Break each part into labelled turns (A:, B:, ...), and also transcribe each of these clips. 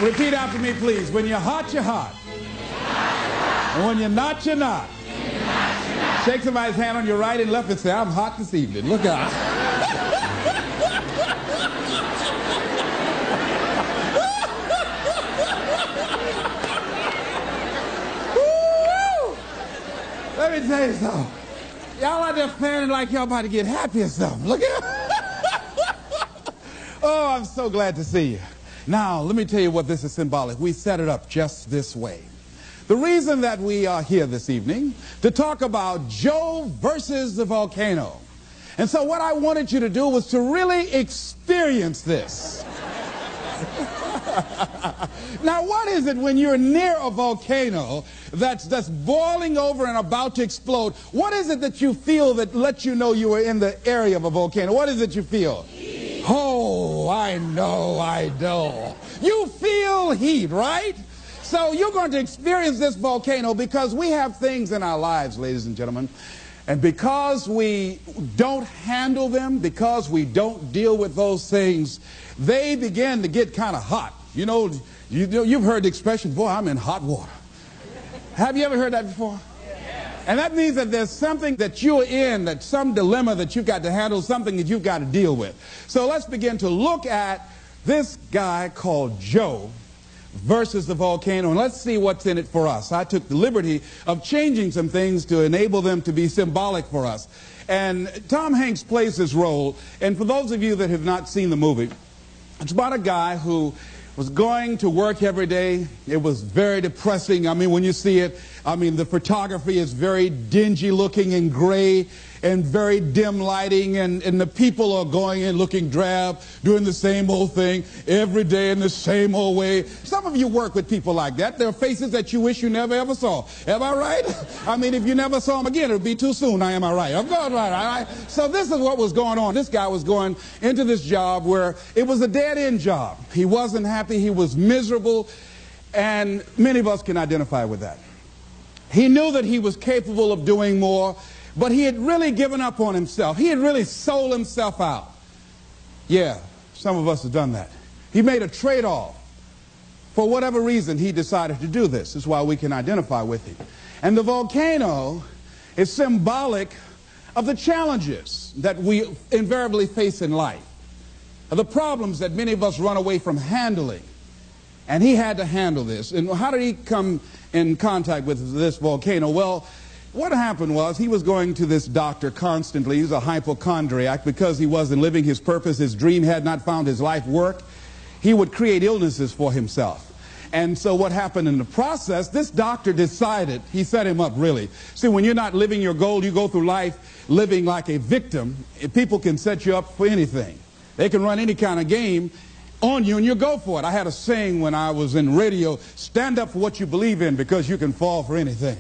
A: Repeat after me, please. When you're hot, you're hot. And when you're not, you're not. Shake somebody's hand on your right and left and say, I'm hot this evening. Look out. Let me tell you something. Y'all out there fanning like y'all about to get happy or something. Look at Oh, I'm so glad to see you. Now, let me tell you what this is symbolic. We set it up just this way. The reason that we are here this evening to talk about Joe versus the volcano. And so what I wanted you to do was to really experience this. Now, what is it when you're near a volcano that's boiling over and about to explode? What is it that you feel that lets you know you are in the area of a volcano? What is it you feel? Heat. Oh, I know. You feel heat, right? So you're going to experience this volcano because we have things in our lives, ladies and gentlemen, and because we don't handle them, because we don't deal with those things, they begin to get kind of hot. You know, you've heard the expression, boy, I'm in hot water. Have you ever heard that before? And that means that there's something that you're in, that some dilemma that you've got to handle, something that you've got to deal with. So let's begin to look at this guy called Joe versus the volcano, and let's see what's in it for us. I took the liberty of changing some things to enable them to be symbolic for us. And Tom Hanks plays this role, and for those of you that have not seen the movie, it's about a guy who was going to work every day. It was very depressing. I mean, when you see it, I mean, the photography is very dingy looking and gray and very dim lighting, and the people are going in looking drab, doing the same old thing every day in the same old way. Some of you work with people like that. There are faces that you wish you never ever saw. Am I right? I mean, if you never saw them again, it would be too soon. Now, am I right? I'm going right, all right? So this is what was going on. This guy was going into this job where it was a dead-end job. He wasn't happy. He was miserable, and many of us can identify with that. He knew that he was capable of doing more, but he had really given up on himself. He had really sold himself out. Yeah, some of us have done that. He made a trade-off. For whatever reason, he decided to do this. This is why we can identify with him. And the volcano is symbolic of the challenges that we invariably face in life, of the problems that many of us run away from handling. And he had to handle this. And how did he come in contact with this volcano? Well, what happened was he was going to this doctor constantly. He was a hypochondriac because he wasn't living his purpose. His dream had not found his life work. He would create illnesses for himself. And so what happened in the process, this doctor decided, he set him up really. See, when you're not living your goal, you go through life living like a victim. People can set you up for anything. They can run any kind of game on you and you go for it. I had a saying when I was in radio, stand up for what you believe in because you can fall for anything.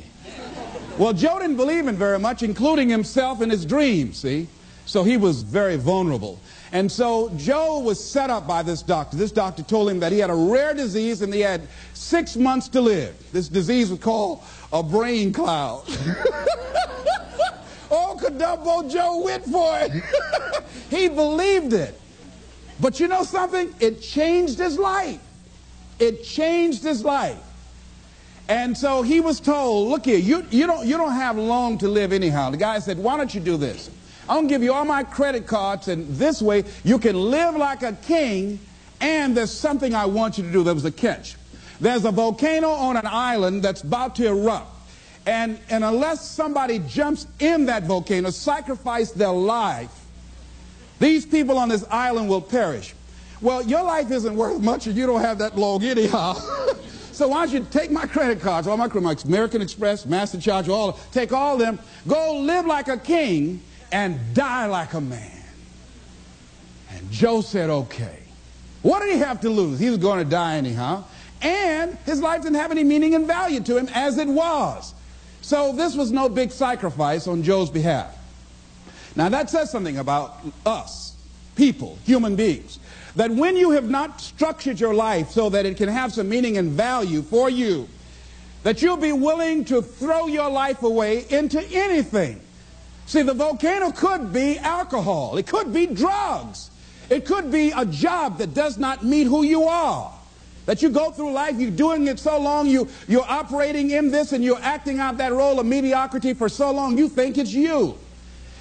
A: Well, Joe didn't believe in very much, including himself and his dreams, see? So he was very vulnerable. And so Joe was set up by this doctor. This doctor told him that he had a rare disease and he had 6 months to live. This disease was called a brain cloud. Oh, Cadumbo Joe went for it. He believed it. But you know something? It changed his life. It changed his life. And so he was told, look here, you don't have long to live anyhow. The guy said, why don't you do this? I'm going to give you all my credit cards, and this way you can live like a king, and there's something I want you to do. There was a catch. There's a volcano on an island that's about to erupt. And unless somebody jumps in that volcano, sacrifice their life, these people on this island will perish. Well, your life isn't worth much if you don't have that long anyhow. So why don't you take my credit cards, all my American Express, MasterCharge, take all of them, go live like a king and die like a man. And Joe said, okay. What did he have to lose? He was going to die anyhow. And his life didn't have any meaning and value to him as it was. So this was no big sacrifice on Joe's behalf. Now that says something about us, people, human beings. That when you have not structured your life so that it can have some meaning and value for you, that you'll be willing to throw your life away into anything. See, the volcano could be alcohol. It could be drugs. It could be a job that does not meet who you are. That you go through life, you're doing it so long, you're operating in this and you're acting out that role of mediocrity for so long, you think it's you.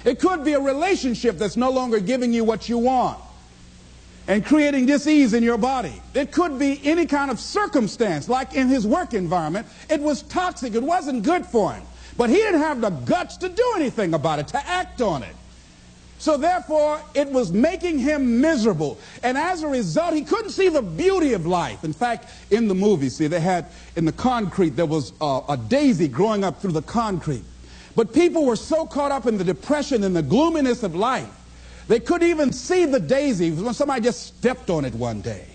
A: It could be a relationship that's no longer giving you what you want and creating dis-ease in your body. It could be any kind of circumstance, like in his work environment. It was toxic. It wasn't good for him. But he didn't have the guts to do anything about it, to act on it. So therefore, it was making him miserable. And as a result, he couldn't see the beauty of life. In fact, in the movie, see, they had in the concrete, there was a daisy growing up through the concrete. But people were so caught up in the depression and the gloominess of life, they couldn't even see the daisy when somebody just stepped on it one day.